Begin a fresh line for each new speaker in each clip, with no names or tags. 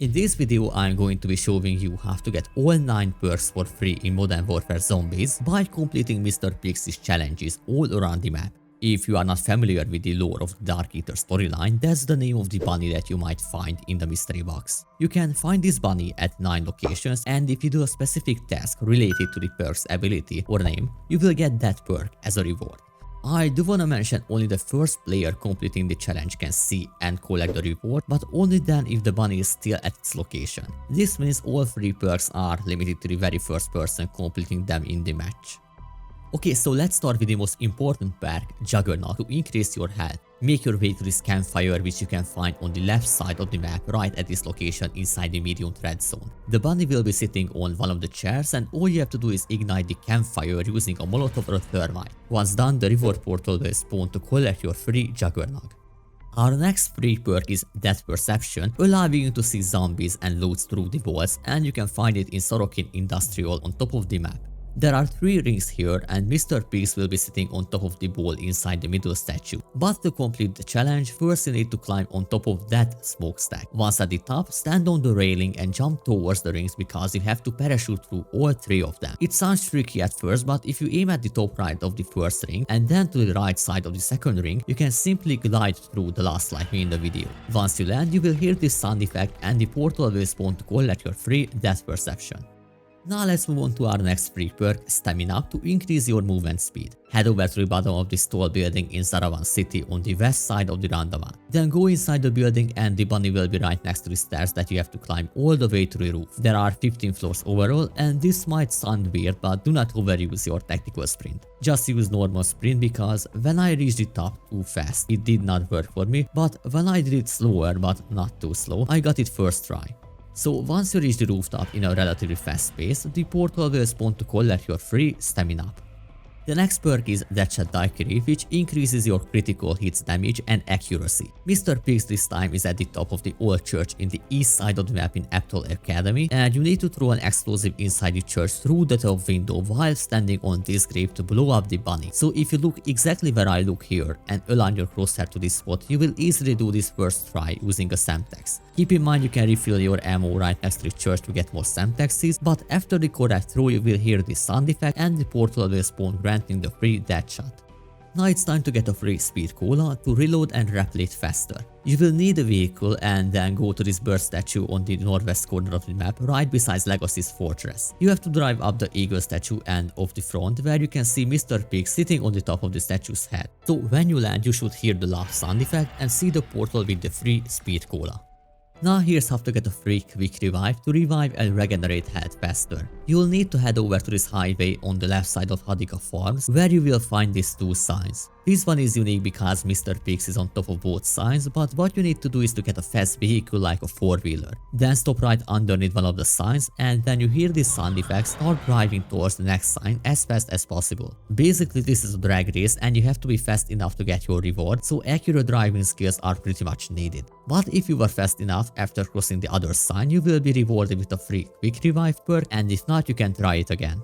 In this video, I'm going to be showing you how to get all 9 perks for free in Modern Warfare Zombies by completing Mr. Pix's challenges all around the map. If you are not familiar with the lore of the Dark Eater storyline, that's the name of the bunny that you might find in the mystery box. You can find this bunny at 9 locations, and if you do a specific task related to the perk's ability or name, you will get that perk as a reward. I do wanna mention only the first player completing the challenge can see and collect the reward, but only then if the bunny is still at its location. This means all 3 perks are limited to the very first person completing them in the match. Okay, so let's start with the most important perk, Juggernaut, to increase your health. Make your way to this campfire, which you can find on the left side of the map right at this location inside the medium threat zone. The bunny will be sitting on one of the chairs, and all you have to do is ignite the campfire using a Molotov or a thermite. Once done, the reward portal will spawn to collect your free Juggernaut. Our next free perk is Depth Perception, allowing you to see zombies and loot through the walls, and you can find it in Sorokin Industrial on top of the map. There are 3 rings here, and Mr. Pix will be sitting on top of the ball inside the middle statue. But to complete the challenge, first you need to climb on top of that smokestack. Once at the top, stand on the railing and jump towards the rings because you have to parachute through all 3 of them. It sounds tricky at first, but if you aim at the top right of the first ring and then to the right side of the second ring, you can simply glide through the last like me in the video. Once you land, you will hear this sound effect and the portal will spawn to collect your free Depth Perception. Now let's move on to our next free perk, Stamina, to increase your movement speed. Head over to the bottom of this tall building in Zarawan City on the west side of the roundabout. Then go inside the building and the bunny will be right next to the stairs that you have to climb all the way to the roof. There are 15 floors overall, and this might sound weird, but do not overuse your tactical sprint. Just use normal sprint because when I reached the top too fast, it did not work for me, but when I did it slower but not too slow, I got it first try. So once you reach the rooftop in a relatively fast pace, the portal will spawn to collect your free Stamina. The next perk is Deadshot Daiquiri, which increases your critical hits damage and accuracy. Mr. Pix this time is at the top of the old church in the east side of the map in Aptal Academy, and you need to throw an explosive inside the church through the top window while standing on this grave to blow up the bunny. So if you look exactly where I look here and align your crosshair to this spot, you will easily do this first try using a Semtex. Keep in mind you can refill your ammo right next to the church to get more Semtexes, but after the correct throw you will hear this sound effect and the portal will spawn granting the free Deadshot. Now it's time to get a free Speed Cola to reload and replete faster. You will need a vehicle and then go to this bird statue on the northwest corner of the map right beside Legacy's fortress. You have to drive up the eagle statue and off the front where you can see Mr. Pix sitting on the top of the statue's head. So when you land you should hear the laugh sound effect and see the portal with the free Speed Cola. Now here's how to get a free quick revive to revive and regenerate health faster. You will need to head over to this highway on the left side of Hadika Farms where you will find these 2 signs. This one is unique because Mr. Pix is on top of both signs, but what you need to do is to get a fast vehicle like a 4-wheeler. Then stop right underneath one of the signs and then you hear this sound effect, start driving towards the next sign as fast as possible. Basically this is a drag race and you have to be fast enough to get your reward, so accurate driving skills are pretty much needed. But if you were fast enough after crossing the other sign, you will be rewarded with a free quick revive perk, and if not you can try it again.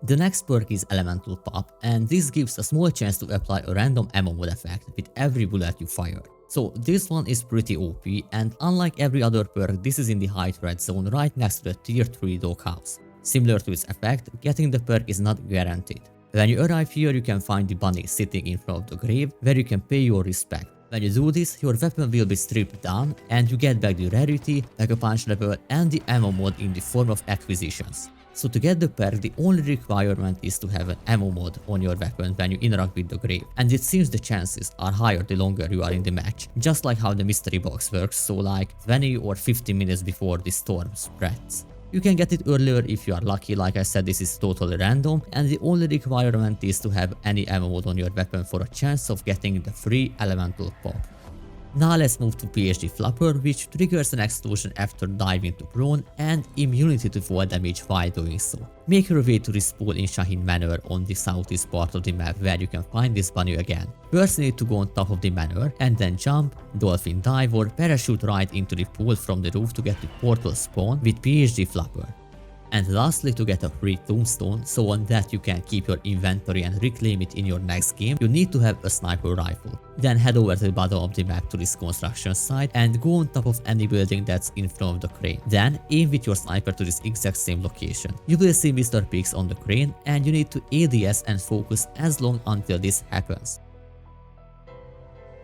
The next perk is Elemental Pop, and this gives a small chance to apply a random ammo mod effect with every bullet you fire. So this one is pretty OP, and unlike every other perk, this is in the high threat zone right next to the tier 3 doghouse. Similar to its effect, getting the perk is not guaranteed. When you arrive here you can find the bunny sitting in front of the grave where you can pay your respect. When you do this, your weapon will be stripped down and you get back the rarity, like a punch level and the ammo mod in the form of acquisitions. So to get the perk, the only requirement is to have an ammo mod on your weapon when you interact with the grave, and it seems the chances are higher the longer you are in the match, just like how the mystery box works, so like 20 or 50 minutes before the storm spreads. You can get it earlier if you are lucky. Like I said, this is totally random, and the only requirement is to have any ammo mod on your weapon for a chance of getting the free Elemental Pop. Now let's move to PhD Flapper, which triggers an explosion after diving to prone and immunity to fall damage while doing so. Make your way to this pool in Shaheen Manor on the southeast part of the map where you can find this bunny again. First you need to go on top of the manor and then jump, dolphin dive or parachute right into the pool from the roof to get the portal spawn with PhD Flapper. And lastly, to get a free tombstone, so on that you can keep your inventory and reclaim it in your next game, you need to have a sniper rifle. Then head over to the bottom of the map to this construction site and go on top of any building that's in front of the crane. Then aim with your sniper to this exact same location. You will see Mr. Pigs on the crane and you need to ADS and focus as long until this happens.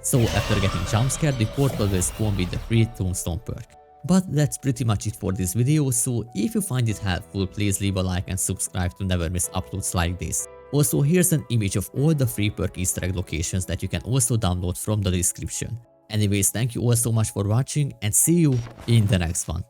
So after getting jump scared, the portal will spawn with the free tombstone perk. But that's pretty much it for this video, so if you find it helpful, please leave a like and subscribe to never miss uploads like this. Also, here's an image of all the free perk Easter egg locations that you can also download from the description. Anyways, thank you all so much for watching and see you in the next one.